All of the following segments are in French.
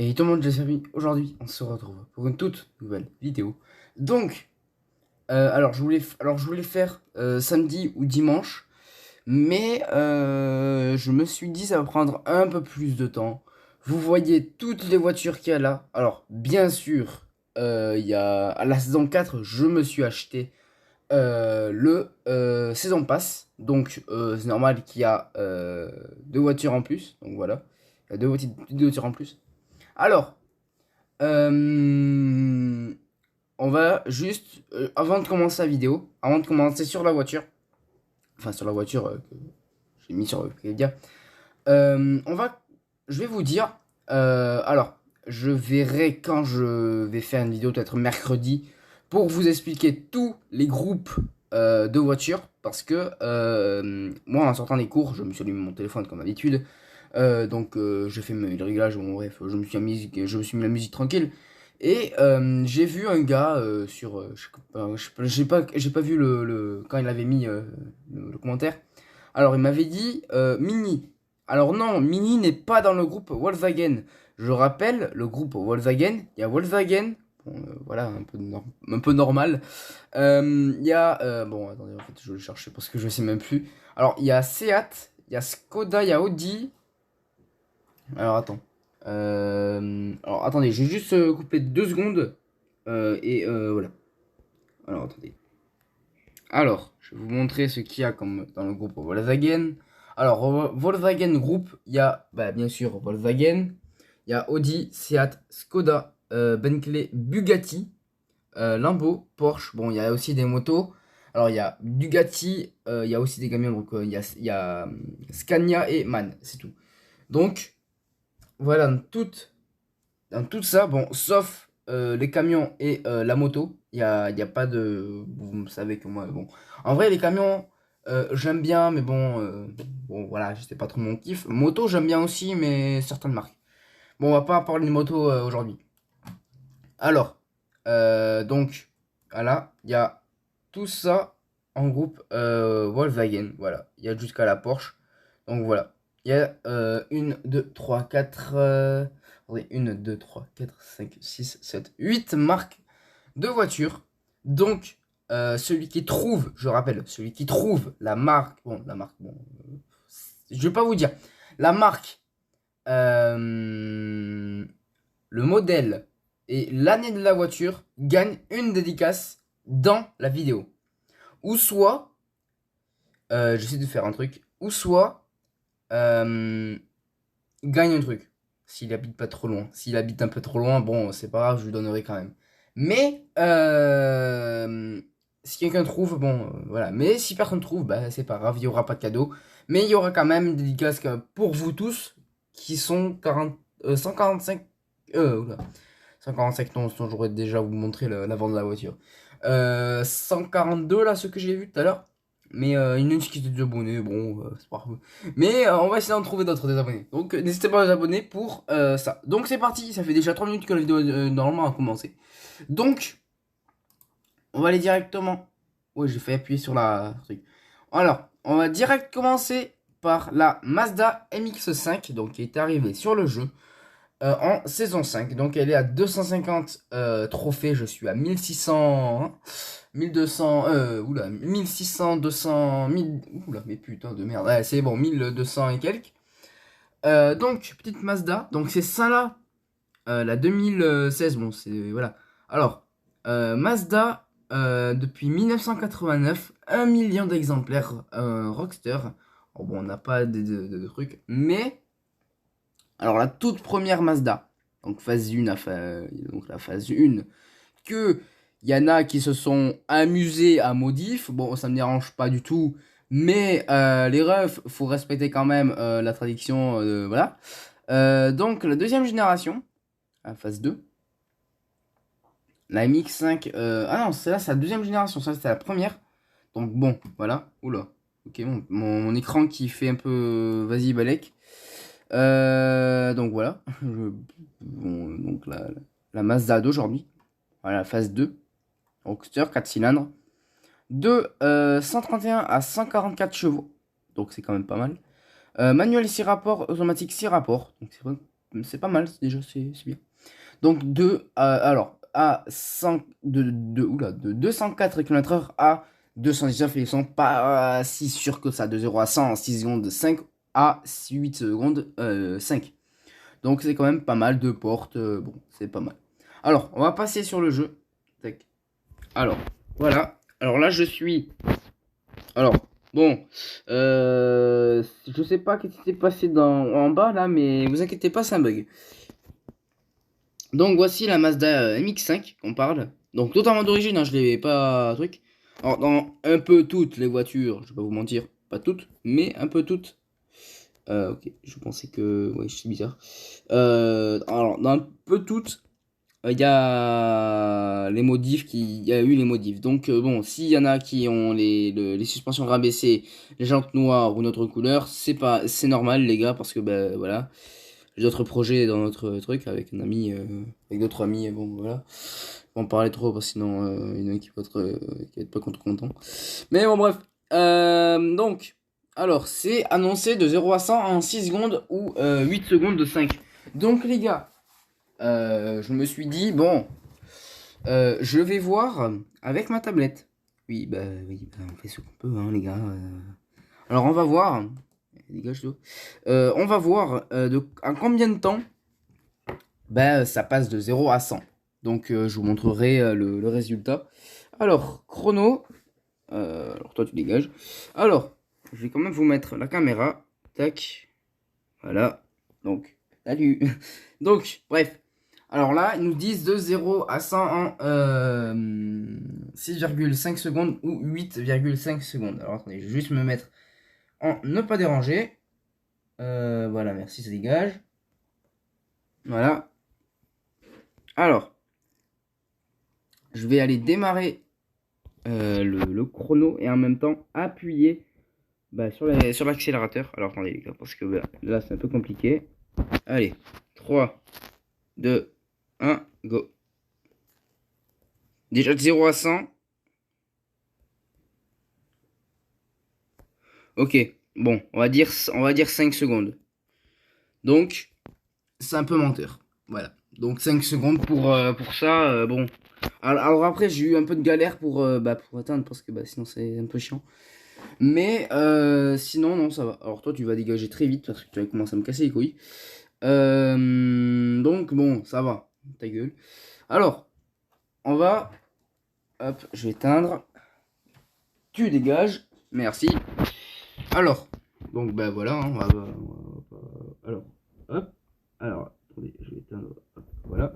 Et tout le monde, les amis, aujourd'hui, on se retrouve pour une toute nouvelle vidéo. Donc, alors je voulais faire samedi ou dimanche, mais je me suis dit ça va prendre un peu plus de temps. Vous voyez toutes les voitures qu'il y a là. Alors, bien sûr, il y a à la saison 4, je me suis acheté le saison pass. Donc, c'est normal qu'il y a deux voitures en plus. Donc voilà, il y a deux voitures en plus. Alors, euh, on va juste, avant de commencer la vidéo, avant de commencer sur la voiture, enfin sur la voiture que j'ai mis sur Wikipédia, on va, je vais vous dire, alors, je verrai quand je vais faire une vidéo, peut-être mercredi, pour vous expliquer tous les groupes de voitures, parce que moi, en sortant des cours, je me suis allumé mon téléphone comme d'habitude, donc j'ai fait mes réglages, bon, bref, je me suis mis la musique tranquille. Et j'ai vu un gars sur, j'ai pas vu quand il avait mis le commentaire. Alors il m'avait dit Mini. Alors non, Mini n'est pas dans le groupe Volkswagen. Je rappelle, le groupe Volkswagen, il y a Volkswagen, bon, voilà, un peu normal. Il y a, bon, attendez, en fait, je vais le chercher parce que je sais même plus. Alors, il y a Seat, il y a Skoda, il y a Audi. Alors, attends. Alors, attendez, je vais juste couper 2 secondes. Voilà. Alors, attendez. Alors, je vais vous montrer ce qu'il y a comme dans le groupe Volkswagen. Alors, Volkswagen Group, il y a bah, bien sûr Volkswagen, il y a Audi, Seat, Skoda, Bentley, Bugatti, Lambo, Porsche. Bon, il y a aussi des motos. Alors, il y a Bugatti, il y a aussi des camions. Donc, il y a Scania et MAN, c'est tout. Donc, voilà, dans tout ça, bon, sauf les camions et la moto, il y a pas de. Vous savez que moi, bon. En vrai, les camions, j'aime bien, mais bon, voilà, c'était pas trop mon kiff. Moto, j'aime bien aussi, mais certaines marques. Bon, on va pas parler de moto aujourd'hui. Alors, donc, voilà, il y a tout ça en groupe Volkswagen. Voilà, il y a jusqu'à la Porsche. Donc voilà, il y a 1, 2, 3, 4, 1, 2, 3, 4, 5, 6, 7, 8 marques de voitures. Donc, celui qui trouve, je rappelle, celui qui trouve la marque, bon, je vais pas vous dire, la marque, euh, le modèle et l'année de la voiture gagne une dédicace dans la vidéo. Ou soit, j'essaie de faire un truc, ou soit, gagne un truc. S'il habite pas trop loin. S'il habite un peu trop loin, bon, c'est pas grave, je lui donnerai quand même. Mais, si quelqu'un trouve, bon, voilà. Mais si personne trouve, bah, c'est pas grave, il y aura pas de cadeau. Mais il y aura quand même une dédicace pour vous tous, qui sont 145, oula. 145 non, sinon j'aurais déjà vous montré l'avant de la voiture. 142 là, ce que j'ai vu tout à l'heure. Mais il y en a une qui était désabonnée, bon, c'est pas grave. Mais on va essayer d'en trouver d'autres désabonnés. Donc n'hésitez pas à vous abonner pour ça. Donc c'est parti, ça fait déjà 3 minutes que la vidéo normalement a commencé. Donc, on va aller directement. Ouais, j'ai fait appuyer sur la truc. Alors, on va direct commencer par la Mazda MX-5, donc qui est arrivée sur le jeu en saison 5. Donc elle est à 250 trophées, je suis à 1600, hein, 1200, oula, 1600, 200, 1000, oula, mais putain de merde, ouais, c'est bon, 1200 et quelques. Donc, petite Mazda, donc c'est ça là, la 2016, bon, c'est, voilà. Alors, Mazda, depuis 1989, 1 million d'exemplaires Roadster. Oh, bon, on n'a pas de trucs, mais alors la toute première Mazda, donc phase 1, donc la phase 1, que il y en a qui se sont amusés à modif, bon ça me dérange pas du tout, mais les refs, faut respecter quand même la tradition, voilà. Donc la deuxième génération, la phase 2, la MX-5, ah non, c'est là, c'est la deuxième génération, ça c'était la première, donc bon, voilà, oula, ok, mon écran qui fait un peu, vas-y Balek. Donc voilà, bon, donc la Mazda d'aujourd'hui, voilà, la phase 2, Roadster, 4 cylindres, de 131 à 144 chevaux, donc c'est quand même pas mal. Manuel 6 rapports, automatique 6 rapports, donc c'est vrai. c'est pas mal, déjà, c'est bien. Donc, alors, à 100, de 204 km/h à 219, ils sont pas si sûrs que ça. De 0 à 100 en 6 secondes 5 à 8 secondes 5. Donc, c'est quand même pas mal de portes. Bon, c'est pas mal. Alors, on va passer sur le jeu. Tac. Alors, voilà. Alors là, je suis. Alors, bon. Je sais pas ce qui s'est passé en bas là, mais vous inquiétez pas, c'est un bug. Donc voici la Mazda MX-5 qu'on parle. Donc totalement d'origine, hein, je l'ai pas truc. Alors dans un peu toutes les voitures, je vais pas vous mentir, pas toutes, mais un peu toutes. Ok, je pensais que... Ouais, c'est bizarre. Alors dans un peu toutes, il y a les modifs il y a eu les modifs. Donc bon, s'il y en a qui ont les suspensions rabaissées, les jantes noires ou une autre couleur, c'est normal les gars, parce que ben voilà. J'ai d'autres projets dans notre truc avec un ami, avec d'autres amis, bon voilà. Pas en parler trop parce que sinon il y en a qui va être pas content. Mais bon bref. Donc, alors c'est annoncé de 0 à 100 en 6 secondes ou 8 secondes de 5. Donc les gars, je me suis dit, bon, je vais voir avec ma tablette. Oui, on fait ce qu'on peut, hein, les gars. Alors on va voir. Dégage-toi. On va voir à combien de temps ça passe de 0 à 100. Donc je vous montrerai le résultat. Alors, chrono. Alors toi tu dégages. Alors, je vais quand même vous mettre la caméra. Tac. Voilà. Donc, salut. Donc, bref. Alors là, ils nous disent de 0 à 100 en 6,5 secondes ou 8,5 secondes. Alors attendez, je vais juste me mettre en ne pas déranger. Voilà, merci, ça dégage. Voilà. Alors, je vais aller démarrer le chrono et en même temps appuyer sur l'accélérateur. Alors, attendez les gars, parce que là, c'est un peu compliqué. Allez, 3, 2, 1, go. Déjà de 0 à 100. Ok, bon, on va dire 5 secondes. Donc, c'est un peu menteur. Voilà. Donc 5 secondes pour ça, bon. Alors après, j'ai eu un peu de galère pour atteindre, parce que sinon c'est un peu chiant. Mais sinon, non, ça va. Alors toi, tu vas dégager très vite parce que tu vas commencer à me casser les couilles. Donc bon, ça va. Ta gueule. Alors, on va... Hop, je vais éteindre. Tu dégages. Merci. Alors, donc voilà. Alors, hop. Alors, attendez, je vais éteindre. Hop, voilà.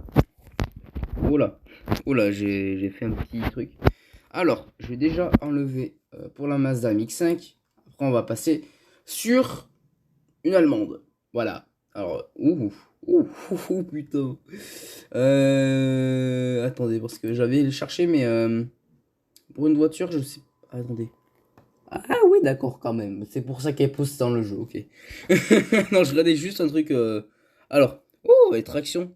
Oula, j'ai fait un petit truc. Alors, je vais déjà enlever pour la Mazda MX-5. Après, on va passer sur une allemande. Voilà. Alors, putain. Attendez, parce que j'avais cherché, mais pour une voiture, je sais pas. Attendez. Ah oui, d'accord, quand même. C'est pour ça qu'elle pousse dans le jeu, ok. Non, je regardais juste un truc. Alors, et traction.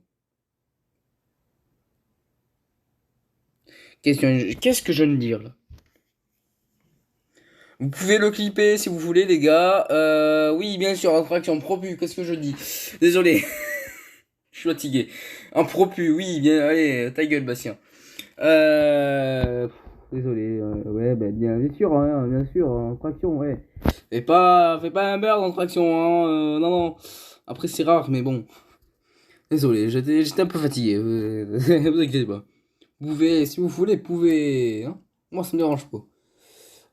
Qu'est-ce que je viens de dire là? Vous pouvez le clipper si vous voulez, les gars. Oui, bien sûr, en traction propu. Qu'est-ce que je dis? Désolé. Je suis fatigué. En propu, oui, bien. Allez, ta gueule, Bastien. Désolé. Ouais, bien sûr, en traction, ouais. Fais pas un bird en traction, hein. Non, non. Après, c'est rare, mais bon. Désolé, j'étais un peu fatigué. Vous inquiétez pas. Vous pouvez, si vous voulez, vous pouvez. Hein. Moi, ça me dérange pas.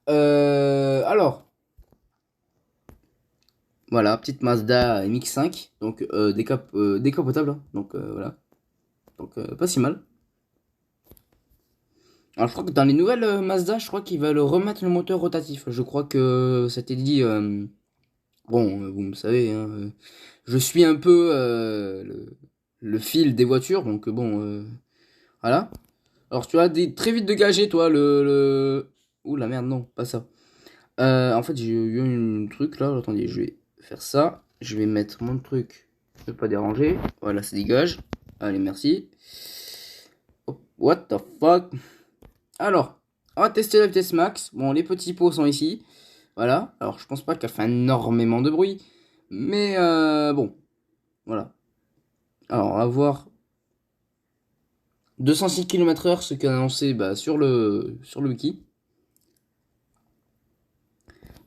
Alors, voilà, petite Mazda MX-5, donc décapotable, hein. Donc voilà, donc pas si mal. Alors je crois que dans les nouvelles Mazda, je crois qu'ils veulent remettre le moteur rotatif. Je crois que ça t'est dit. Bon, vous me savez, hein, je suis un peu le fil des voitures, donc bon, voilà. Alors tu as très vite dégagé, toi, ouh la merde, non, pas ça. En fait, j'ai eu un truc là. Attendez, je vais faire ça. Je vais mettre mon truc. Ne pas déranger. Voilà, ça dégage. Allez, merci. Oh, what the fuck? Alors, on va tester la vitesse max. Bon, les petits pots sont ici. Voilà. Alors, je pense pas qu'elle fait énormément de bruit. Mais bon, voilà. Alors, on va voir 206 km/h, ce qu'a annoncé sur le wiki.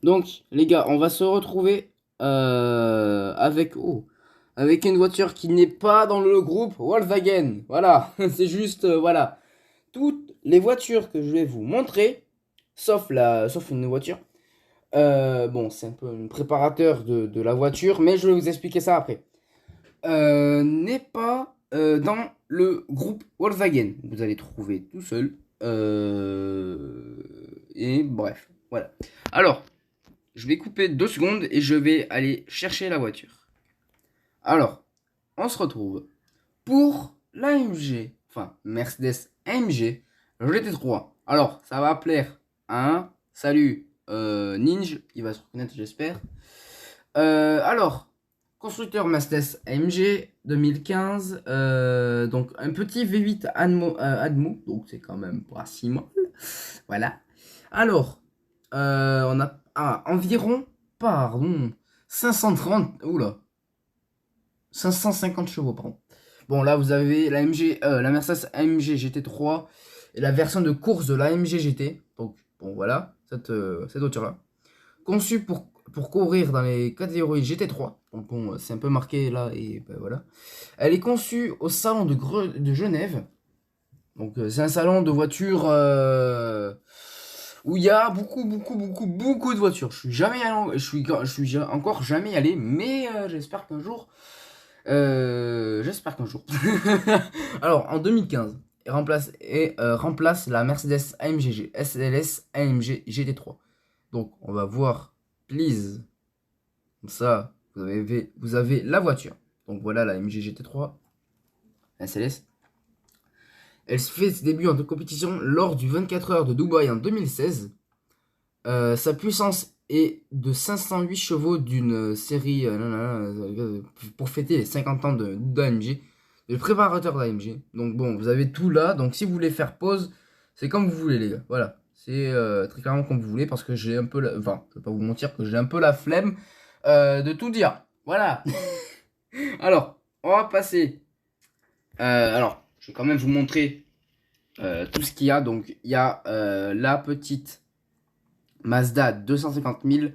Donc, les gars, on va se retrouver avec une voiture qui n'est pas dans le groupe Volkswagen. Voilà, c'est juste, voilà. Toutes les voitures que je vais vous montrer, sauf une voiture. Bon, c'est un peu un préparateur de la voiture, mais je vais vous expliquer ça après. N'est pas dans le groupe Volkswagen. Vous allez trouver tout seul. Et bref, voilà. Alors, je vais couper 2 secondes et je vais aller chercher la voiture. Alors, on se retrouve pour l'AMG, enfin Mercedes AMG GT3. Alors, ça va plaire à un salut Ninja, il va se reconnaître, j'espère. Alors, constructeur Mercedes AMG 2015, donc un petit V8 Admo, donc c'est quand même pas si mal. Voilà. Alors, on a environ, pardon, 530, oula, 550 chevaux, pardon. Bon, là, vous avez la Mercedes AMG GT3 et la version de course de l'AMG GT. Donc, bon, voilà, cette voiture-là. Conçue pour courir dans les catégories GT3. Donc, bon, c'est un peu marqué là, et ben, voilà. Elle est conçue au salon de Genève. Donc, c'est un salon de voitures où il y a beaucoup de voitures. Je suis jamais allé, je suis encore jamais allé, mais j'espère qu'un jour. Alors, en 2015, remplace la Mercedes AMG SLS AMG GT3. Donc, on va voir, please. Comme ça, vous avez la voiture. Donc, voilà la AMG GT3 SLS. Elle fait ses débuts en compétition lors du 24 heures de Dubaï en 2016. Sa puissance est de 508 chevaux d'une série pour fêter les 50 ans d'AMG, le préparateur d'AMG. Donc bon, vous avez tout là. Donc si vous voulez faire pause, c'est comme vous voulez les gars. Voilà, c'est très clairement comme vous voulez parce que j'ai un peu enfin, je vais pas vous mentir que j'ai un peu la flemme de tout dire. Voilà. Alors, on va passer. Alors, je vais quand même vous montrer tout ce qu'il y a. Donc, il y a la petite Mazda 250 000.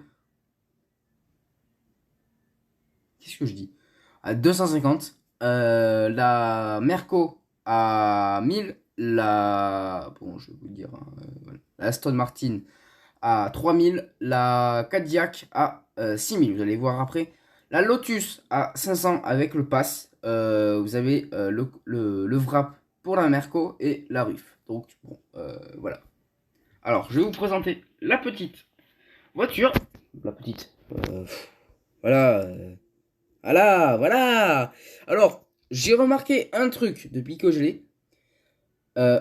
Qu'est-ce que je dis? À 250. La Merco à 1000. Bon, je vais vous dire. Voilà. La Aston Martin à 3000. La Cadillac à 6000. Vous allez voir après. La Lotus à 500 avec le pass. Vous avez le wrap pour la Merco et la RUF. Donc, bon, voilà. Alors, je vais vous présenter la petite voiture. La petite. Voilà. Voilà. Alors, j'ai remarqué un truc depuis que je l'ai.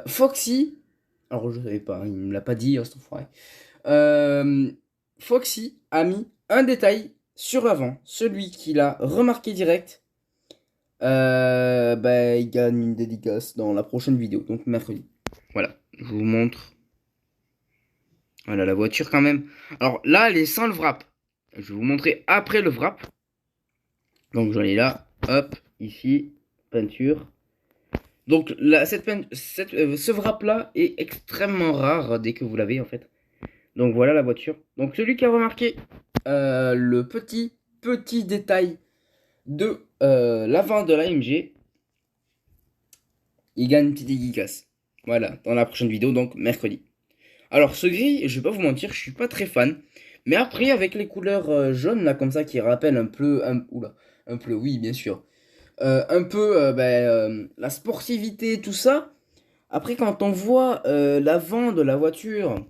Foxy. Alors, je savais pas, hein, il me l'a pas dit, cet enfoiré. Foxy a mis un détail sur l'avant. Celui qui l'a remarqué direct, il gagne une dédicace dans la prochaine vidéo, donc mercredi. Voilà, je vous montre. Voilà la voiture quand même. Alors là, elle est sans le wrap. Je vais vous montrer après le wrap. Donc j'en ai là, hop, ici, peinture. Donc là, ce wrap là est extrêmement rare dès que vous l'avez en fait. Donc voilà la voiture. Donc celui qui a remarqué le petit détail de l'avant de l'AMG, il gagne une petite dédicace. Voilà, dans la prochaine vidéo, donc mercredi. Alors ce gris, je vais pas vous mentir, je suis pas très fan. Mais après, avec les couleurs jaunes là, comme ça, qui rappellent oula, un peu, oui, bien sûr. Un peu la sportivité, tout ça. Après, quand on voit l'avant de la voiture,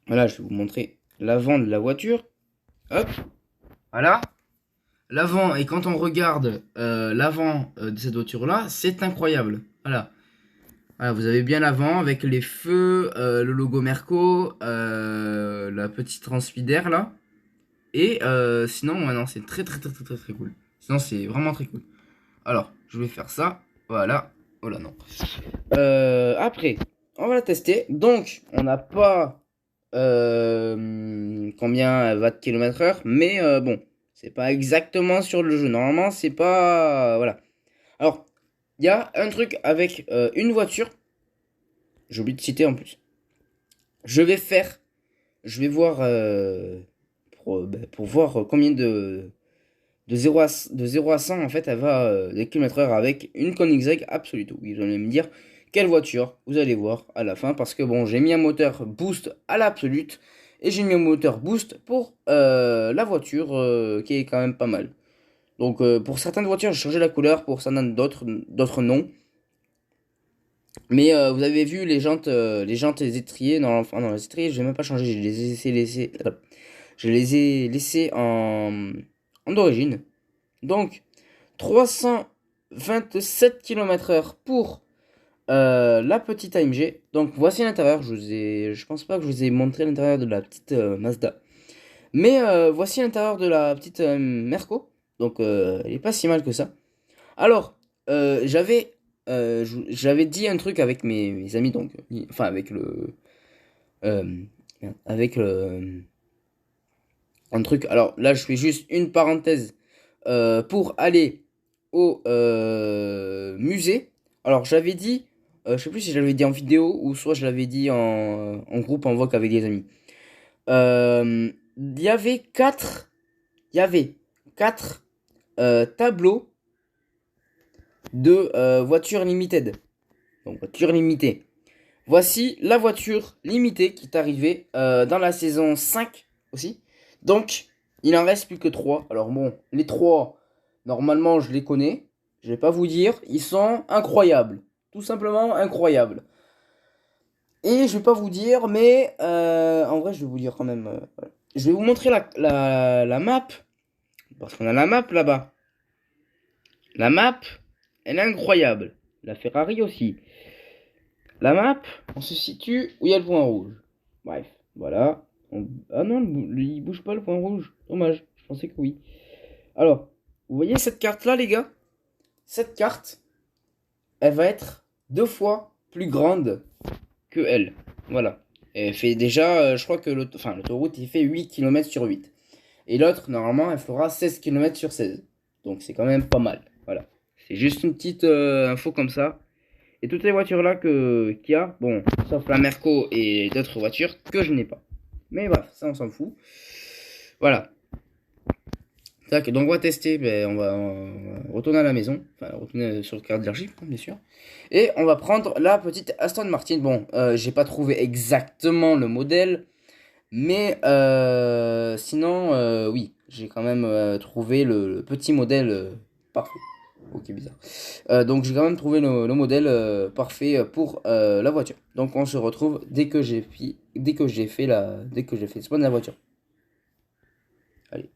voilà, je vais vous montrer l'avant de la voiture. Hop, voilà. L'avant, et quand on regarde l'avant de cette voiture-là, c'est incroyable. Voilà. Voilà, vous avez bien l'avant avec les feux, le logo Merco, la petite transpeeder là. Et sinon, ouais, non, c'est très cool. Sinon, c'est vraiment très cool. Alors, je vais faire ça. Voilà. Oh là, non. Après, on va la tester. Donc, on n'a pas combien va de kilomètre heure, mais bon, C'est pas exactement sur le jeu. Normalement, c'est pas... Voilà. Alors, il y a un truc avec une voiture. J'ai oublié de citer en plus. Je vais faire... Je vais voir... pour voir combien de 0 à 100, en fait, elle va des kilomètres heure avec une Koenigsegg Absolute. Oui, vous allez me dire quelle voiture, vous allez voir à la fin. Parce que bon, j'ai mis un moteur boost à l'Absolute et j'ai mis un moteur boost pour la voiture qui est quand même pas mal. Donc pour certaines voitures, j'ai changé la couleur, pour certaines d'autres non. Mais vous avez vu les jantes et les étriers. Non, enfin, non, les étriers, je n'ai même pas changé. Je les ai laissés en d'origine. Donc, 327 km/h pour la petite AMG. Donc, voici l'intérieur. Je pense pas que je vous ai montré l'intérieur de la petite Mazda. Mais voici l'intérieur de la petite Merco. Donc, elle est pas si mal que ça. Alors, j'avais dit un truc avec mes amis, donc, enfin, euh, avec un truc. Alors là, je fais juste une parenthèse pour aller au musée. Alors, j'avais dit, je sais plus si je l'avais dit en vidéo ou soit je l'avais dit en groupe, en voc avec des amis. Il y avait il y avait quatre tableaux de voitures limited. Donc, voiture limitée. Voici la voiture limitée qui est arrivée dans la saison 5 aussi. Donc, il en reste plus que 3. Alors bon, les 3, normalement, je les connais. Je vais pas vous dire, ils sont incroyables. Tout simplement incroyables. Et je vais pas vous dire, mais en vrai, je vais vous dire quand même. Voilà. Je vais vous montrer la map. Parce qu'on a la map là-bas. La map, elle est incroyable. La Ferrari aussi. La map, on se situe où il y a le point rouge. Bref, voilà. Ah non, il bouge pas le point rouge. Dommage, je pensais que oui. Alors, vous voyez cette carte-là, les gars? Cette carte, elle va être 2 fois plus grande que elle. Voilà. Elle fait déjà, je crois que l'autoroute, il fait 8 km sur 8. Et l'autre, normalement, elle fera 16 km sur 16. Donc c'est quand même pas mal. Voilà. C'est juste une petite info comme ça. Et toutes les voitures là qu'il y a, bon, sauf la Merco et d'autres voitures que je n'ai pas. Mais bref, ça on s'en fout. Voilà. Tac, donc on va tester, on va retourner à la maison, enfin retourner sur le carte d'archive, bien sûr. Et on va prendre la petite Aston Martin. Bon, j'ai pas trouvé exactement le modèle, mais sinon, oui, j'ai quand même trouvé le petit modèle parfait. Ok, bizarre. Donc j'ai quand même trouvé le modèle parfait pour la voiture. Donc on se retrouve dès que j'ai fait le spawn de la voiture. Allez.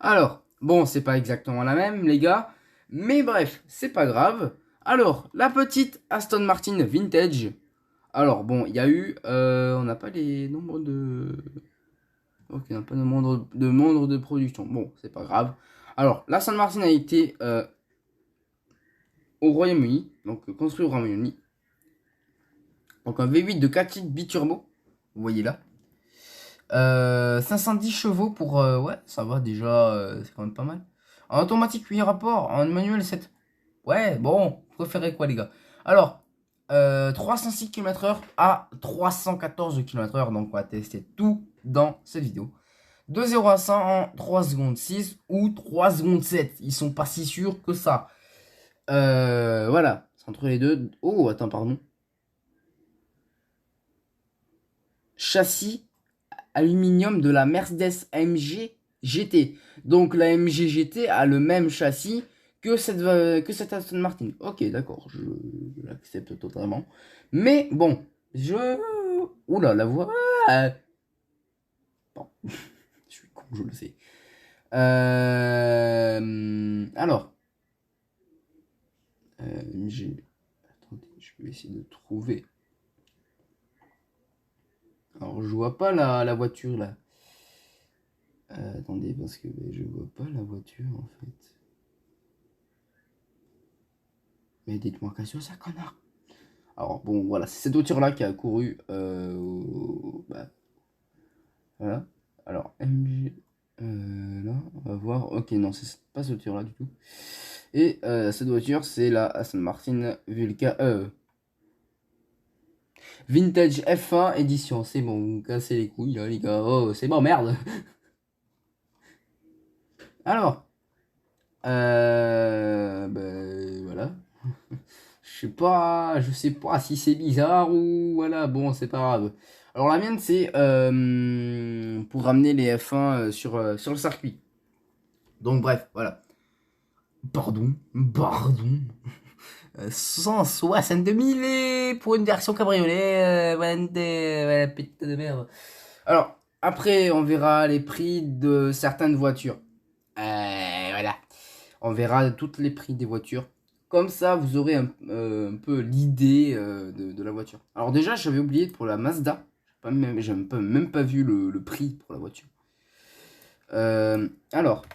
Alors, bon, c'est pas exactement la même, les gars, mais bref, c'est pas grave. Alors, la petite Aston Martin Vintage. Alors, bon, il y a eu, on n'a pas les nombres de, ok, on n'a pas de nombre de production. Bon, c'est pas grave. Alors, l'Aston Martin a été au Royaume-Uni, donc construit au Royaume-Uni. Donc un V8 de 4 litres biturbo, vous voyez là. 510 chevaux pour... ouais, ça va déjà, c'est quand même pas mal. En automatique 8 rapports, en manuel 7. Ouais, bon, vous préférez quoi les gars? Alors, 306 km/h à 314 km/h, donc on va tester tout dans cette vidéo. De 0 à 100 en 3 secondes 6 ou 3 secondes 7. Ils sont pas si sûrs que ça. Voilà, c'est entre les deux. Oh, attends, pardon. Châssis aluminium de la Mercedes AMG GT. Donc la AMG GT a le même châssis que cette Aston Martin. Ok, d'accord, je l'accepte totalement. Mais bon, Oula, la voix... Bon, je suis con, je le sais. Alors... Attendez, je vais essayer de trouver... Alors, je vois pas la voiture, là. Attendez, parce que je vois pas la voiture en fait. Mais dites-moi qu'elle soit ça, connard. Alors bon, voilà, c'est cette voiture-là qui a couru. Voilà. Alors, MG. Là, on va voir. Ok, non, c'est pas cette voiture-là du tout. Et cette voiture, c'est la Aston Martin Vulca Vintage F1 édition. C'est bon, vous me cassez les couilles là, les gars. Oh, c'est bon, merde. Alors, ben voilà. Je sais pas si c'est bizarre ou voilà, bon, c'est pas grave. Alors la mienne, c'est pour ramener les F1 sur le circuit. Donc bref, voilà. Pardon. 162 000 pour une version cabriolet. Ouais, putain de merde. Alors, après, on verra les prix de certaines voitures. Voilà. On verra tous les prix des voitures. Comme ça, vous aurez un peu l'idée de la voiture. Alors déjà, j'avais oublié pour la Mazda. J'ai même pas vu le prix pour la voiture. Alors,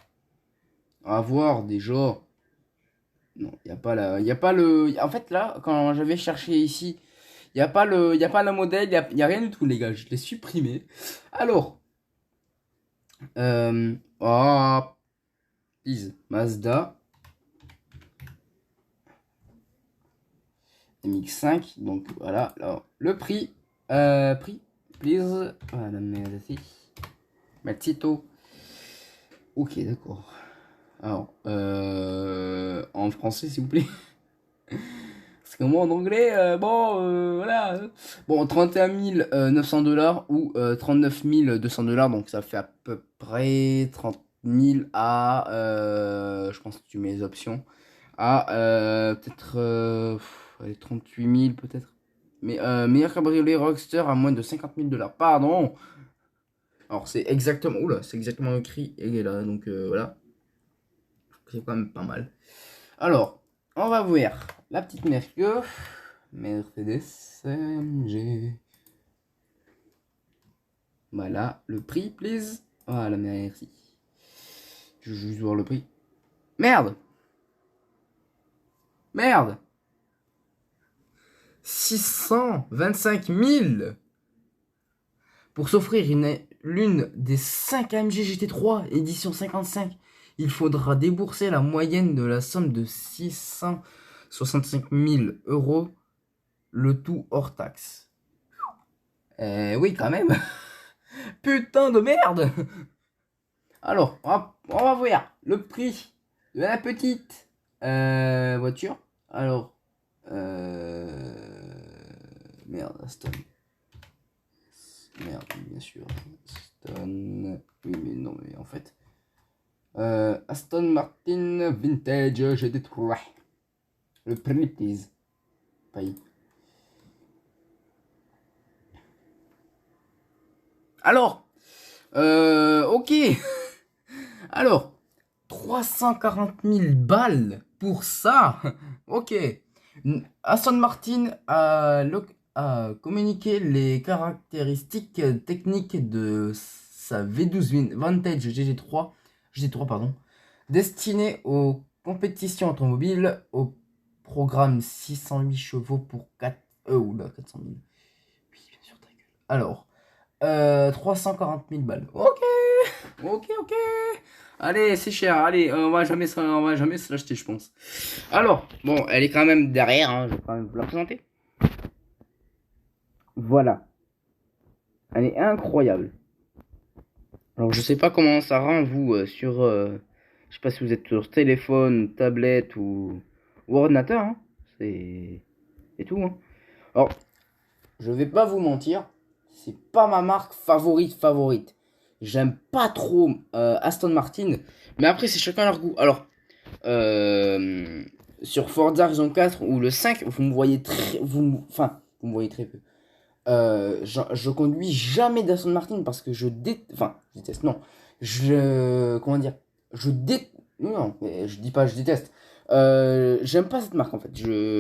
on va voir déjà. Non, il n'y a pas la, y a pas le. En fait, là, quand j'avais cherché ici, il y a pas le modèle, y a rien du tout, les gars. Je l'ai supprimé. Alors, oh, please, Mazda MX5. Donc voilà, alors, le prix, prix, please. Voilà, merci. Matito. Ok, d'accord. Alors, en français, s'il vous plaît. Parce que moi, en anglais, bon, voilà. Bon, 31 900 $ ou 39 200 $. Donc, ça fait à peu près 30 000 à, je pense que tu mets les options, à peut-être allez, 38 000 peut-être. Mais meilleur cabriolet Roadster à moins de 50 000 $. Pardon. Alors, c'est exactement, oula, c'est exactement écrit. Et là, donc voilà. C'est quand même pas mal. Alors, on va voir la petite Mercedes AMG. Voilà, le prix, please. Voilà, merci. Je veux juste voir le prix. Merde! Merde! 625 000 pour s'offrir l'une des 5 AMG GT3 édition 55. Il faudra débourser la moyenne de la somme de 665 000 €, le tout hors taxe. Oui, quand même. Putain de merde. Alors, on va voir le prix de la petite voiture. Alors, merde, Aston. Merde, bien sûr. Aston. Oui, mais non, mais en fait. Aston Martin Vintage GT3. Le prix, please. Paye. Alors, ok. Alors, 340 000 balles pour ça. Ok. Aston Martin a communiqué les caractéristiques techniques de sa V12 Vantage GT3 pardon, destinée aux compétitions automobiles au programme 608 chevaux pour 400 000. Oui, bien sûr, ta gueule. Alors, 340 000 balles. Ok. Ok. Allez, c'est cher. Allez, on va jamais se l'acheter, je pense. Alors, bon, elle est quand même derrière. Hein, je vais quand même vous la présenter. Voilà. Elle est incroyable. Alors, je sais pas comment ça rend, vous, je sais pas si vous êtes sur téléphone, tablette ou ordinateur. Hein. C'est tout. Hein. Alors, je vais pas vous mentir. C'est pas ma marque favorite. J'aime pas trop Aston Martin. Mais après, c'est chacun leur goût. Alors, sur Forza Horizon 4 ou le 5, vous me voyez vous me voyez très peu. Je conduis jamais d'Aston Martin parce que je déteste, non. Comment dire? Non, mais je dis pas je déteste. J'aime pas cette marque en fait.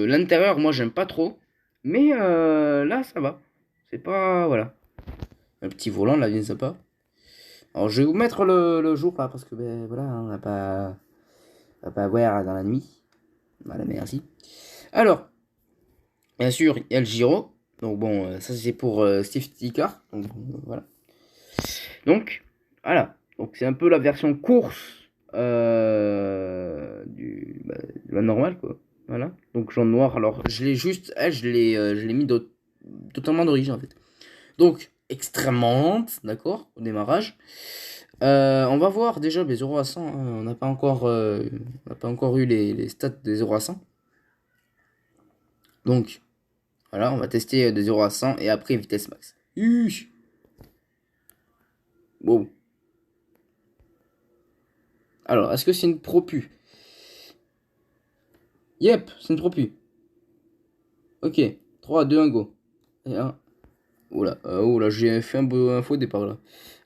L'intérieur, moi, j'aime pas trop. Mais là, ça va. C'est pas, voilà. Un petit volant, là, bien sympa. Alors, je vais vous mettre le jour là parce que, ben voilà, on va pas voir dans la nuit. Voilà, merci. Alors, bien sûr, il y a le gyro. Donc bon, ça c'est pour safety car. Donc voilà. Donc, voilà. Donc c'est un peu la version course de la normale, quoi. Voilà. Donc jaune noir. Alors je l'ai juste, elle, je l'ai mis totalement d'origine en fait. Donc extrêmement lente, d'accord, au démarrage. On va voir déjà les 0 à 100, hein. On n'a pas encore eu les stats des 0 à 100. Donc voilà, on va tester de 0 à 100 et après vitesse max. Wow. Alors, est-ce que c'est une propu? Yep, c'est une propu. Ok, 3, 2, 1, go. Et 1. Oula, j'ai fait un faux départ là.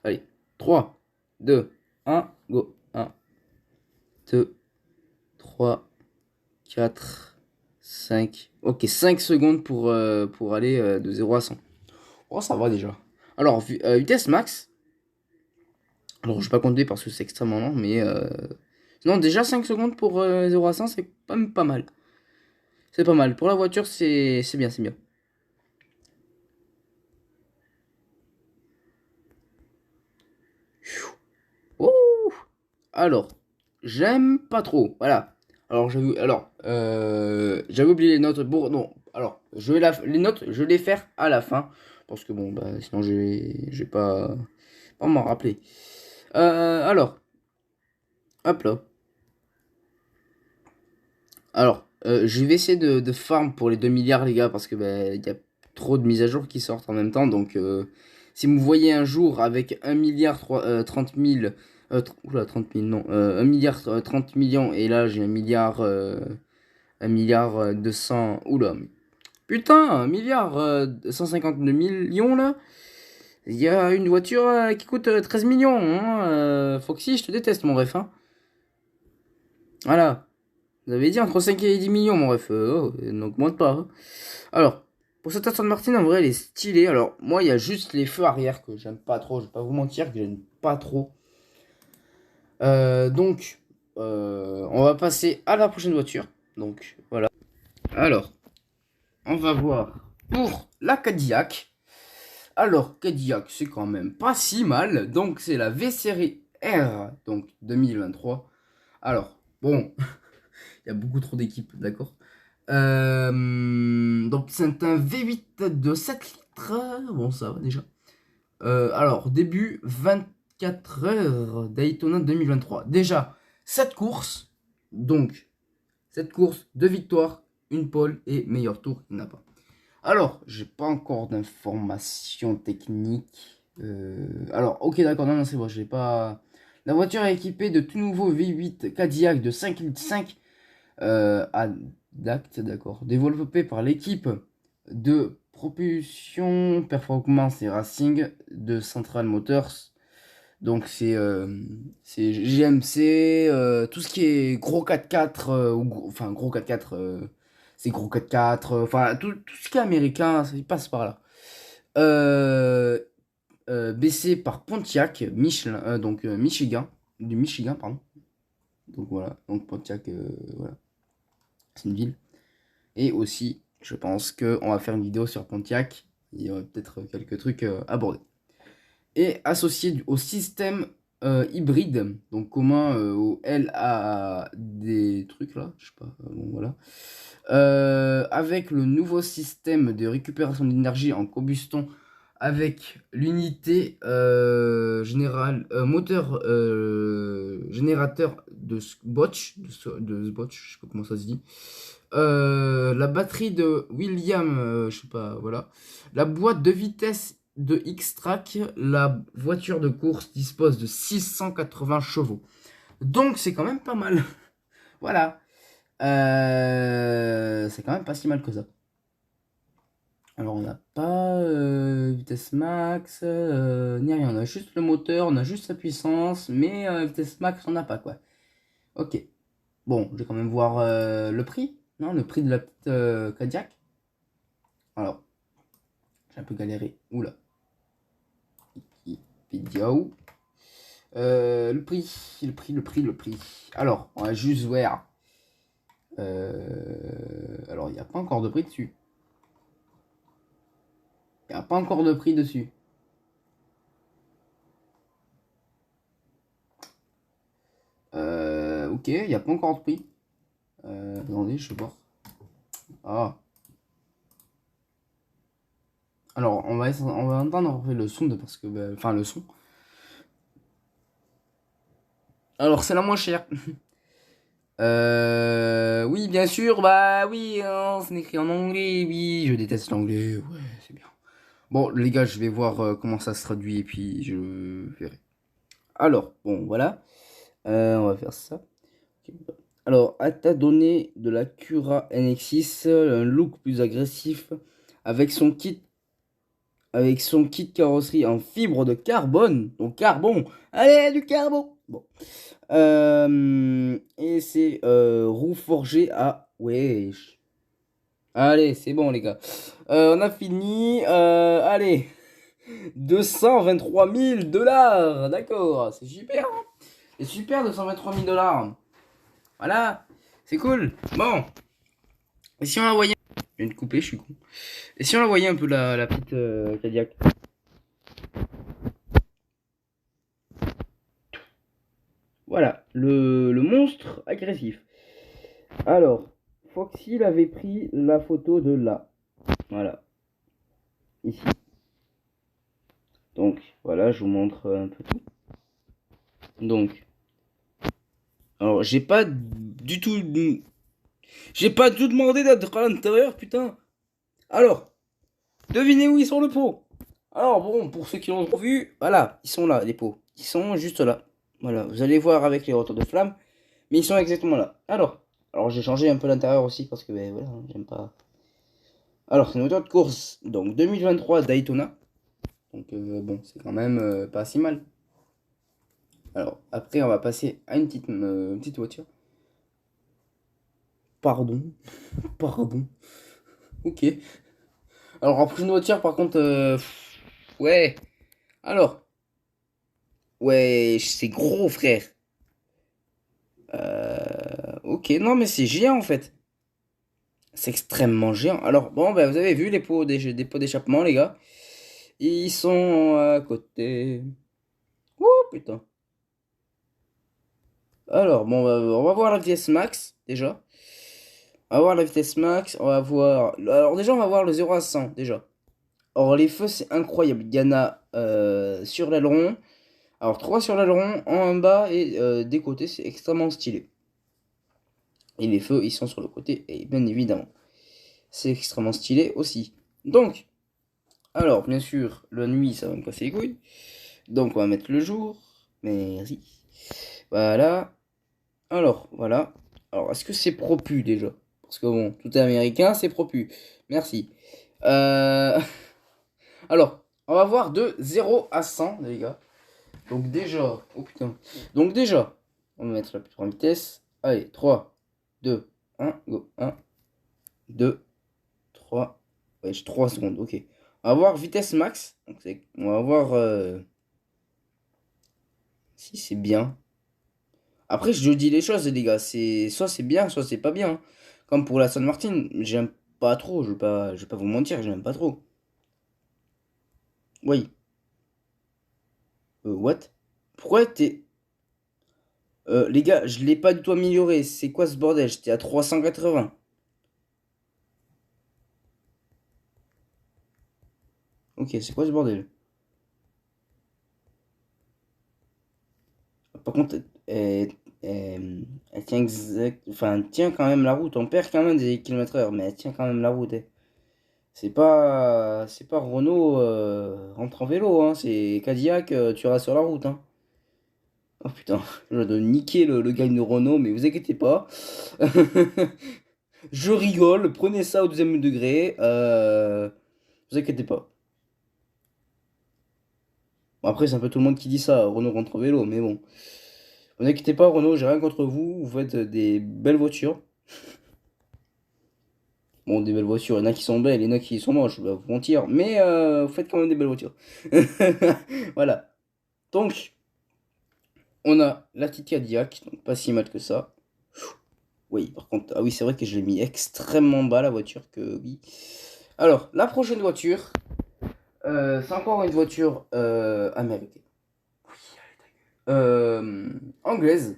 Allez, 3, 2, 1, go. 1, 2, 3, 4, 5. Ok, 5 secondes pour aller de 0 à 100. Oh, ça va déjà. Alors, vitesse max. Alors, je vais pas compter parce que c'est extrêmement lent, mais non, déjà 5 secondes pour 0 à 100, c'est pas, pas mal. C'est pas mal. Pour la voiture, c'est bien, c'est bien. Ouh. Alors, j'aime pas trop. Voilà. J'avais oublié les notes. Bon, non. Alors, les notes, je vais les faire à la fin. Parce que bon, bah, sinon, je vais pas m'en rappeler. Alors, hop là. Alors, je vais essayer de farm pour les 2 milliards, les gars, parce que bah, il y a trop de mises à jour qui sortent en même temps. Donc, si vous me voyez un jour avec 1 milliard 30 000, oula, 30 000, non, 1 milliard 30 millions, et là j'ai 1 milliard 200, oula, putain, 1 milliard 152 millions là. Il y a une voiture qui coûte 13 millions, hein, Foxy, je te déteste, mon ref, hein. Voilà. Vous avez dit entre 5 et 10 millions, mon ref. N'augmente pas, hein. Alors, pour cette Aston Martin, en vrai, elle est stylée. Alors, moi, il y a juste les feux arrière que j'aime pas trop. Je vais pas vous mentir que j'aime pas trop. Donc, on va passer à la prochaine voiture. Donc, voilà. Alors, on va voir pour la Cadillac. Alors, Cadillac, c'est quand même pas si mal. Donc, c'est la V-Série R, donc 2023. Alors, bon, il y a beaucoup trop d'équipes, d'accord. Donc c'est un V8 de 7 litres. Bon, ça va déjà. Alors, début 24 heures Daytona 2023. Déjà, cette course. Donc, cette course, 2 victoires, une pole et meilleur tour, il n'y en a pas. Alors, j'ai pas encore d'informations techniques. Alors, ok, d'accord, non, c'est bon, j'ai pas. La voiture est équipée de tout nouveau V8 Cadillac de 5,5 litres d'accord. Développé par l'équipe de propulsion Performance et Racing de Central Motors. Donc c'est GMC, tout ce qui est gros 4x4, enfin gros 4x4, c'est gros 4x4, enfin tout ce qui est américain, ça il passe par là. Euh, BC par Pontiac, Michelin, donc Michigan, du Michigan, pardon. Donc voilà, donc Pontiac, voilà, c'est une ville. Et aussi, je pense qu'on va faire une vidéo sur Pontiac, il y aura peut-être quelques trucs abordés. Et associé au système hybride, donc commun au LA des trucs là, je sais pas, bon voilà. Avec le nouveau système de récupération d'énergie en combustion avec l'unité générale moteur générateur de Bosch, de Bosch, je sais pas comment ça se dit. La batterie de William, je sais pas, voilà. La boîte de vitesse de X-Track, la voiture de course dispose de 680 chevaux. Donc c'est quand même pas mal. Voilà. C'est quand même pas si mal que ça. Alors on n'a pas vitesse max, ni rien. On a juste le moteur, on a juste sa puissance, mais vitesse max on n'a pas quoi. Ok. Bon, je vais quand même voir le prix. Non, le prix de la petite Cadillac. Alors, j'ai un peu galéré. Oula. Vidéo. Le prix. Alors, on va juste voir. Alors, il n'y a pas encore de prix dessus. Il n'y a pas encore de prix dessus. Ok, il n'y a pas encore de prix. Attendez, je vais voir. Ah. Alors, on va entendre le son de parce que, enfin, le son. Alors, c'est la moins chère. Oui, bien sûr, bah oui, hein, c'est écrit en anglais, oui, je déteste l'anglais, ouais, c'est bien. Bon, les gars, je vais voir comment ça se traduit et puis je verrai. Alors, bon, voilà, on va faire ça. Ok. Alors, à ta donné de la Cura NX6, un look plus agressif avec son kit carrosserie en fibre de carbone, donc carbone, allez, du carbone. Bon. Et c'est roue forgée à... Wesh. Allez, c'est bon les gars. On a fini. Allez. 223 000 $. D'accord. C'est super, hein. C'est super 223 000 $. Voilà. C'est cool. Bon. Et si on la voyait... Je viens de couper, je suis con. Et si on la voyait un peu la petite Cadillac. Voilà. Le monstre agressif. Alors. Foxy il avait pris la photo de là. Voilà. Ici. Donc voilà, je vous montre un peu tout. Donc, alors j'ai pas du tout demandé d'être à l'intérieur, putain. Alors, devinez où ils sont le pot. Alors bon, pour ceux qui l'ont vu, voilà, ils sont là, les pots. Ils sont juste là. Voilà, vous allez voir avec les retours de flamme, mais ils sont exactement là. Alors j'ai changé un peu l'intérieur aussi parce que ben voilà, j'aime pas. Alors c'est une voiture de course, donc 2023 Daytona. Donc bon, c'est quand même pas si mal. Alors après, on va passer à une petite voiture. Pardon, pardon. Ok. Alors, après une voiture, par contre, ouais. Alors, ouais, c'est gros, frère. Ok, non, mais c'est géant, en fait. C'est extrêmement géant. Alors, bon, ben, vous avez vu les des pots d'échappement, les gars. Ils sont à côté. Oh, putain. Alors, bon, on va voir la vitesse max, déjà. On va voir la vitesse max. On va voir... Alors, déjà, on va voir le 0 à 100, déjà. Or, les feux, c'est incroyable. Il y en a sur l'aileron. Alors, 3 sur l'aileron, en bas et des côtés, c'est extrêmement stylé. Et les feux, ils sont sur le côté, et bien évidemment. C'est extrêmement stylé aussi. Donc, alors, bien sûr, la nuit, ça va me casser les couilles. Donc, on va mettre le jour. Merci. Voilà. Alors, voilà. Alors, est-ce que c'est propu déjà? Parce que bon, tout est américain, c'est propu. Merci. Euh... Alors, on va voir de 0 à 100, les gars. Donc déjà, oh putain. Donc déjà, on va mettre la plus grande vitesse. Allez, 3, 2, 1, go. 1, 2, 3. Ouais, j'ai 3 secondes, ok. On va voir vitesse max. Donc on va voir si c'est bien. Après, je dis les choses, les gars. C'est soit c'est bien, soit c'est pas bien. Comme pour la San Martin, j'aime pas trop. Je vais pas vous mentir, j'aime pas trop. Oui. What? Pourquoi t'es... les gars, je l'ai pas du tout amélioré. C'est quoi ce bordel? J'étais à 380. Ok, c'est quoi ce bordel? Par contre, elle tient enfin, elle tient quand même la route. On perd quand même des kilomètres heure, mais elle tient quand même la route, eh. C'est pas Renault rentre en vélo, hein. C'est Cadillac, tu restes sur la route, hein. Oh putain, je vais niquer le gars de Renault, mais vous inquiétez pas. Je rigole, prenez ça au deuxième degré. Vous inquiétez pas. Bon, après, c'est un peu tout le monde qui dit ça, Renault rentre en vélo, mais bon. Vous inquiétez pas, Renault, j'ai rien contre vous. Vous faites des belles voitures. Bon, des belles voitures, il y en a qui sont belles, il y en a qui sont moches, je vais pas vous mentir, mais vous faites quand même des belles voitures. Voilà. Donc, on a la petite Cadillac, donc pas si mal que ça. Oui, par contre, ah oui, c'est vrai que je l'ai mis extrêmement bas la voiture, que oui. Alors, la prochaine voiture, c'est encore une voiture américaine. Anglaise.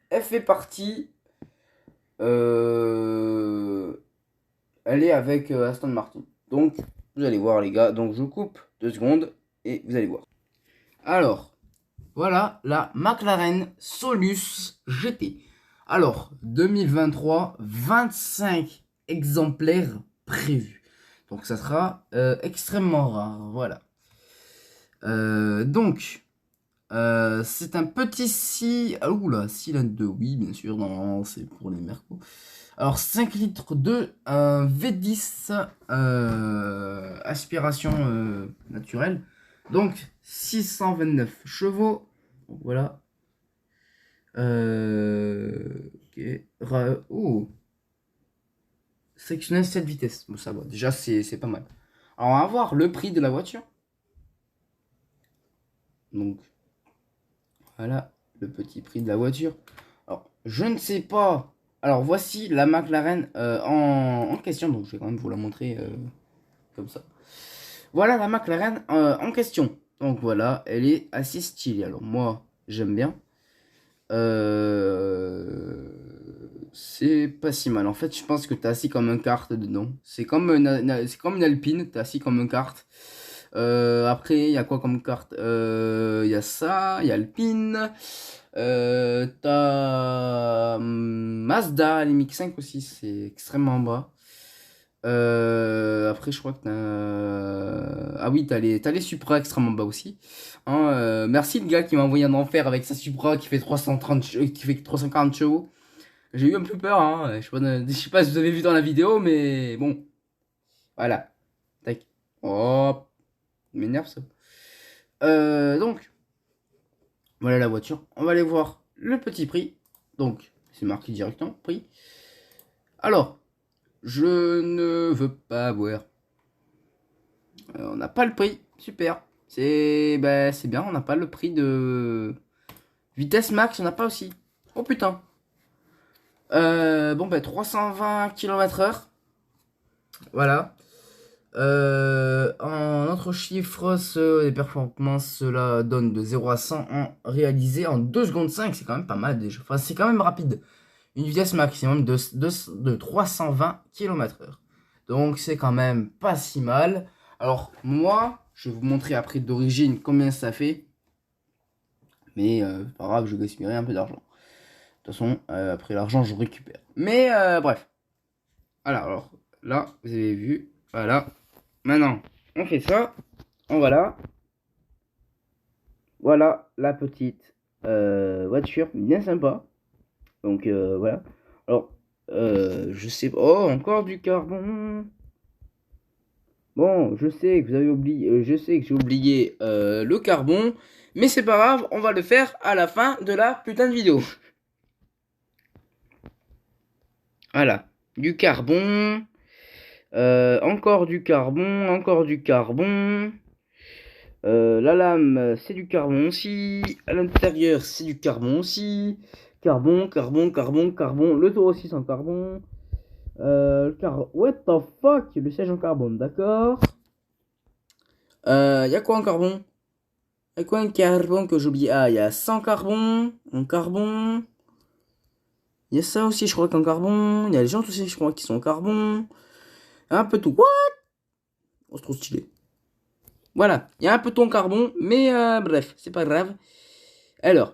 elle fait partie. Elle est avec Aston Martin. Donc, vous allez voir, les gars. Donc, je coupe 2 secondes et vous allez voir. Alors, voilà la McLaren Solus GT. Alors, 2023, 25 exemplaires prévus. Donc, ça sera extrêmement rare. Voilà. C'est un petit oula, cylindre 2, oui, bien sûr, normalement, c'est pour les Mercos. Alors, 5 litres de V10 aspiration naturelle. Donc, 629 chevaux. Donc, voilà. Ok. Oh. Sectionnel 7 vitesses. Bon, ça va. Déjà, c'est pas mal. Alors, on va voir le prix de la voiture. Donc, voilà le petit prix de la voiture. Alors, je ne sais pas. Alors, voici la McLaren en question. Donc, je vais quand même vous la montrer comme ça. Voilà la McLaren en question. Donc, voilà, elle est assez stylée. Alors, moi, j'aime bien. C'est pas si mal. En fait, je pense que t'es assis comme un kart dedans. C'est comme une Alpine. T'es assis comme un kart. Après, il y a quoi comme carte? Il y a ça, il y a Alpine. T'as Mazda, les MX-5 aussi, c'est extrêmement bas. Après, je crois que t'as... Ah oui, t'as les Supra extrêmement bas aussi. Hein, merci le gars qui m'a envoyé un enfer avec sa Supra qui fait 340 chevaux. J'ai eu un peu peur, hein. Je sais pas si vous avez vu dans la vidéo, mais bon. Voilà. Tac. Hop. M'énerve ça. Donc, voilà la voiture. On va aller voir le petit prix. Donc, c'est marqué directement, prix. Alors, je ne veux pas voir. On n'a pas le prix. Super. C'est bien, on n'a pas le prix de vitesse max, on n'a pas aussi. Oh putain. Bon, 320 km/h. Voilà. En autre chiffre, les performances, cela donne de 0 à 100 en réalisé en 2 secondes 5. C'est quand même pas mal déjà. Enfin, c'est quand même rapide. Une vitesse maximum de 320 km/h. Donc, c'est quand même pas si mal. Alors, moi, je vais vous montrer après d'origine combien ça fait. Mais, pas grave, je gaspillerai un peu d'argent. De toute façon, après l'argent, je récupère. Mais, bref. Voilà, alors, là, vous avez vu. Voilà. Maintenant, on fait ça. Voilà. Voilà la petite voiture bien sympa. Donc voilà. Alors, je sais pas. Oh, encore du carbone. Bon, je sais que vous avez oublié. Je sais que j'ai oublié le carbone. Mais c'est pas grave, on va le faire à la fin de la putain de vidéo. Voilà. Du carbone. Encore du carbone. Encore du carbone. La lame, c'est du carbone aussi. À l'intérieur, c'est du carbone aussi. Carbone, carbone, carbone, carbone. Le tour aussi, c'est en carbone. What the fuck? Le siège en carbone, d'accord. Y a quoi en carbone? Y a quoi en carbone que j'oublie? Ah, y a 100 carbone. En carbone. Y a ça aussi, je crois qu'en carbone. Y a les gens aussi, je crois, qui sont en carbone. Un peu tout. What? Oh, c'est trop stylé. Voilà, il y a un peu ton carbone, mais bref, c'est pas grave. Alors,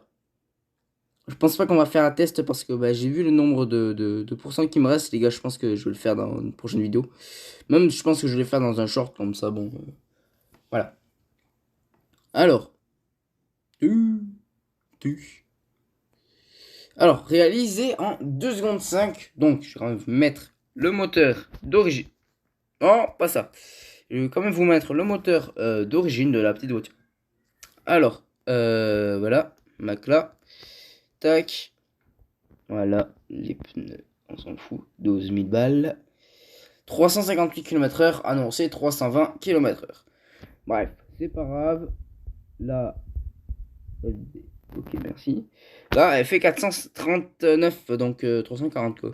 je pense pas qu'on va faire un test parce que j'ai vu le nombre de pourcents qui me reste, les gars. Je pense que je vais le faire dans une prochaine vidéo. Même, je pense que je vais le faire dans un short comme ça. Bon, voilà. Alors, alors, réalisé en 2 secondes 5. Donc, je vais quand même vous mettre le moteur d'origine. Non, pas ça. Je vais quand même vous mettre le moteur d'origine de la petite voiture. Alors, voilà, Macla. Tac. Voilà, les pneus, on s'en fout. 12 000 balles. 358 km/h, annoncé 320 km/h. Bref, c'est pas grave. Là, ok, merci. Là, elle fait 439, donc 340 quoi.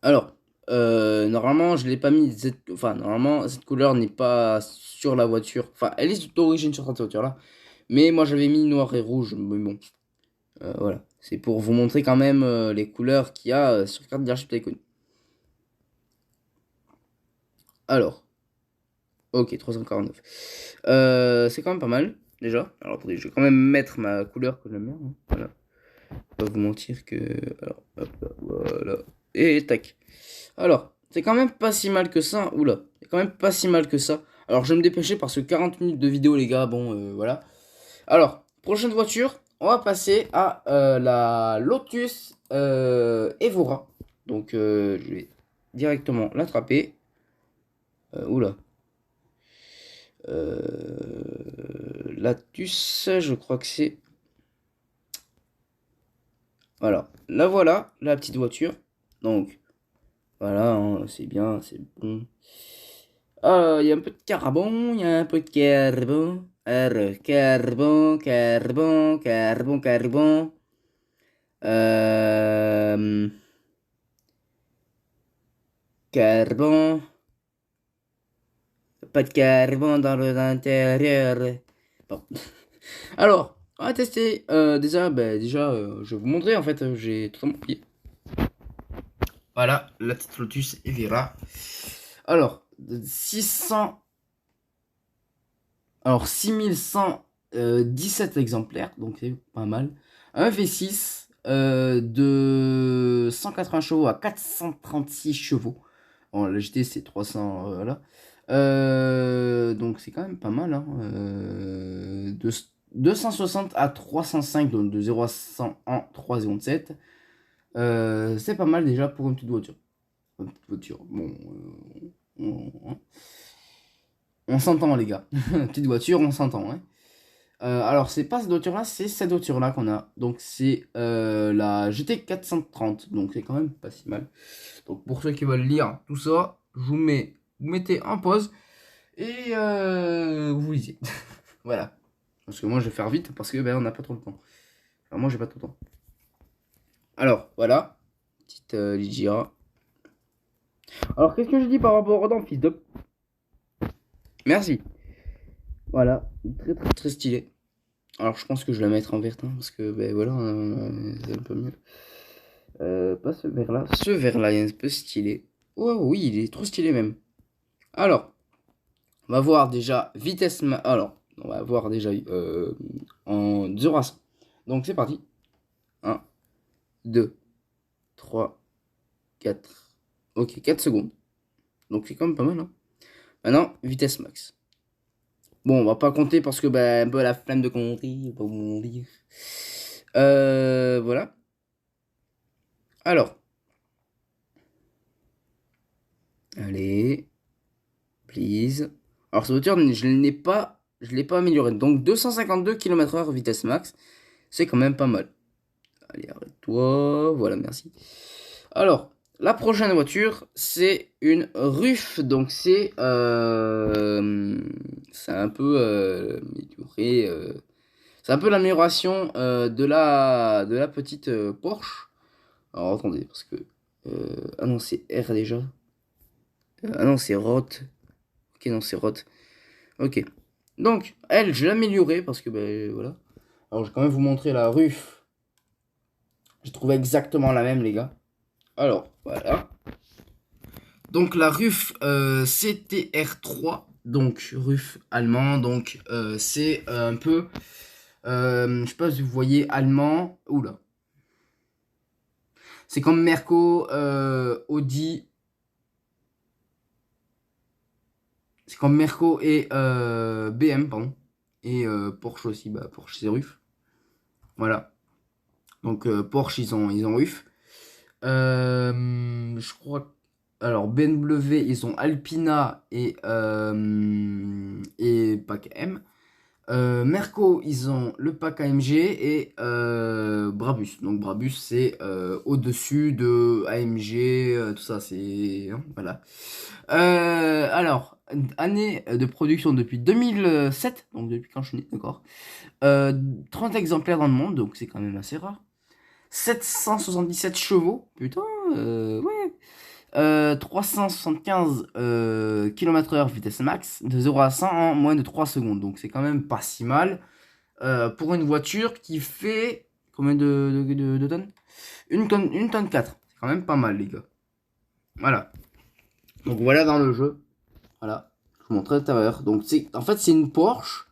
Alors, normalement, je l'ai pas mis. Enfin, normalement, cette couleur n'est pas sur la voiture. Enfin, elle est d'origine sur cette voiture-là. Mais moi, j'avais mis noir et rouge. Mais bon, voilà. C'est pour vous montrer quand même les couleurs qu'il y a sur carte Leadership Tycoon. Alors, ok, 349. C'est quand même pas mal, déjà. Alors, attendez, je vais quand même mettre ma couleur que j'aime bien. Hein. Voilà. Pas vous mentir que... Alors, hop là, voilà. Et tac. Alors, c'est quand même pas si mal que ça. Oula, c'est quand même pas si mal que ça. Alors, je vais me dépêcher parce que 40 minutes de vidéo, les gars, bon, voilà. Alors, prochaine voiture, on va passer à la Lotus Evora. Donc, je vais directement l'attraper. Oula. Lotus, je crois que c'est... Voilà, la petite voiture. Donc, voilà, hein, c'est bien, c'est bon. Ah, il y a un peu de carbone, il y a un peu de carbone. Carbone. Euh, Carbone. Pas de carbone dans l'intérieur. Bon. Alors, on va tester. Je vais vous montrer en fait. J'ai totalement oublié. Voilà, la petite Lotus Evira. Alors, 600. Alors, 6117 exemplaires, donc c'est pas mal. Un V6 de 180 chevaux à 436 chevaux. Bon, la GT c'est 300, voilà. Donc c'est quand même pas mal. Hein. De 260 à 305, donc de 0 à 100 en 3,7. C'est pas mal déjà pour une petite voiture. Une petite voiture, bon. On s'entend, les gars. Petite voiture, on s'entend. Hein. Alors, c'est pas cette voiture-là, c'est cette voiture-là qu'on a. Donc, c'est la GT 430. Donc, c'est quand même pas si mal. Donc, pour ceux qui veulent lire tout ça, vous mettez en pause et vous lisez. Voilà. Parce que moi, je vais faire vite parce que ben, on n'a pas trop le temps. Enfin, moi, j'ai pas trop le temps. Alors, voilà. Petite Ligira. Alors, qu'est-ce que je dis par rapport au fils de... Merci. Voilà. Très, très, très stylé. Alors je pense que je vais la mettre en vert, hein, parce que ben voilà, c'est un peu mieux. Pas ce vert-là. Ce vert-là est un peu stylé. Oh oui, il est trop stylé même. Alors, on va voir déjà vitesse... Alors, on va voir déjà en 0 à 100. Donc c'est parti. 1, 2, 3, 4. Ok, 4 secondes. Donc c'est quand même pas mal. Hein. Maintenant, vitesse max. Bon, on va pas compter parce que ben, un peu la flemme de compter. Pas vous dire. Voilà. Alors, allez, please. Alors, cette voiture, je l'ai pas améliorée. Donc, 252 km/h vitesse max, c'est quand même pas mal. Allez, arrête-toi. Voilà, merci. Alors, la prochaine voiture, c'est une RUF. Donc, c'est un peu amélioré. C'est un peu l'amélioration de la petite Porsche. Alors, attendez, parce que... ah non, c'est R déjà. Ah non, c'est Roth. Ok, non, c'est Roth. Ok. Donc, elle, je l'ai améliorée parce que, ben, voilà. Alors, je vais quand même vous montrer la RUF. J'ai trouvé exactement la même, les gars. Alors, voilà. Donc, la RUF CTR3. Donc, RUF allemand. Donc, c'est un peu... je sais pas si vous voyez allemand. Oula. C'est comme Merco, Audi... C'est comme Merco et BM, pardon. Et Porsche aussi, bah Porsche c'est RUF. Voilà. Donc Porsche ils ont RUF. Je crois. Alors BMW ils ont Alpina et pack M. Merco ils ont le pack AMG et Brabus. Donc Brabus c'est au-dessus de AMG, tout ça c'est hein, voilà. Alors année de production depuis 2007, donc depuis quand je suis né, d'accord. 30 exemplaires dans le monde, donc c'est quand même assez rare. 777 chevaux, putain, ouais. 375 km/h vitesse max, de 0 à 100 en moins de 3 secondes. Donc c'est quand même pas si mal pour une voiture qui fait Combien de tonnes? Une tonne 4. C'est quand même pas mal, les gars. Voilà. Donc voilà dans le jeu. Voilà. Je vous montre l'intérieur. Donc en fait c'est une Porsche.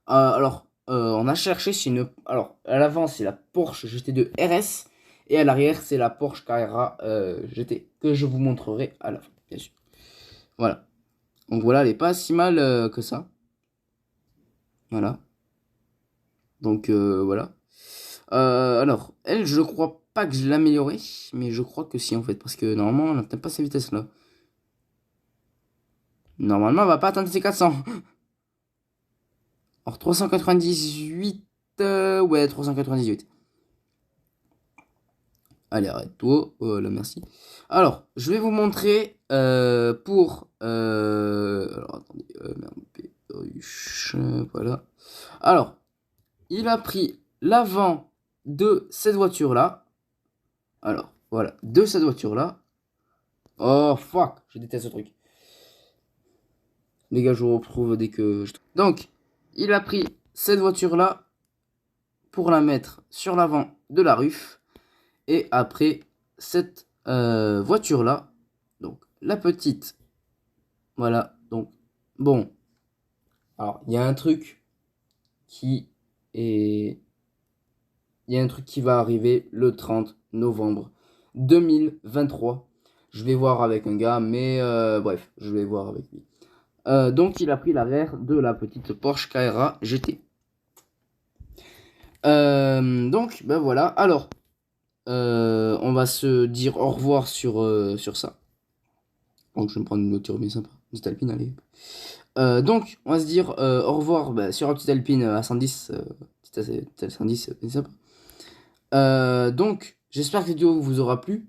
Alors on a cherché c'est une. Alors à l'avant c'est la Porsche GT2 RS. Et à l'arrière c'est la Porsche Carrera GT. Que je vous montrerai à la fin, bien sûr. Voilà. Donc voilà, elle est pas si mal que ça. Voilà. Donc voilà. Alors, elle, je crois pas que je l'ai améliorée, mais je crois que si en fait, parce que normalement, elle n'atteint pas sa vitesse là. Normalement, elle va pas atteindre ses 400. Alors, 398. Ouais, 398. Allez, arrête-toi. Voilà, merci. Alors, je vais vous montrer pour. Alors, attendez. Merde, ruche, voilà. Alors, il a pris l'avant de cette voiture-là. Alors, voilà, de cette voiture-là. Oh, fuck, je déteste ce truc. Les gars, je vous retrouve dès que je... Donc, il a pris cette voiture-là pour la mettre sur l'avant de la RUF. Et après, cette voiture-là, donc la petite, voilà, donc, bon. Alors, il y a un truc qui est... Il y a un truc qui va arriver le 30 novembre 2023. Je vais voir avec un gars, mais bref, je vais voir avec lui. Donc il a pris l'arrière de la petite Porsche Carrera GT. Donc ben voilà. Alors on va se dire au revoir sur ça. Donc je vais me prendre une voiture bien sympa, une petite Alpine, allez. Donc on va se dire au revoir sur la petite Alpine à 110. Petite 110, c'est sympa. Donc j'espère que cette vidéo vous aura plu.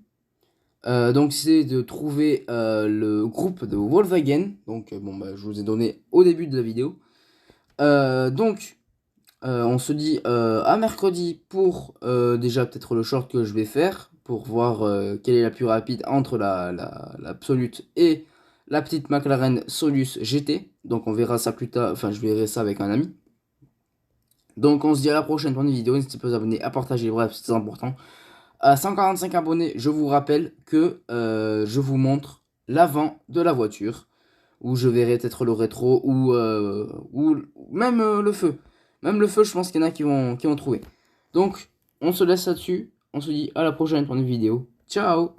Donc c'est de trouver le groupe de Volkswagen. Donc bon bah, je vous ai donné au début de la vidéo. Donc on se dit à mercredi pour déjà peut-être le short que je vais faire. Pour voir quelle est la plus rapide entre la Absolute et la petite McLaren Solus GT. Donc on verra ça plus tard. Enfin je verrai ça avec un ami. Donc on se dit à la prochaine pour une vidéo. N'hésitez pas à vous abonner, à partager, bref c'est très important. À 145 abonnés, je vous rappelle que je vous montre l'avant de la voiture. Où je verrai peut-être le rétro ou même le feu. Même le feu, je pense qu'il y en a qui vont trouver. Donc, on se laisse là-dessus. On se dit à la prochaine pour une vidéo. Ciao!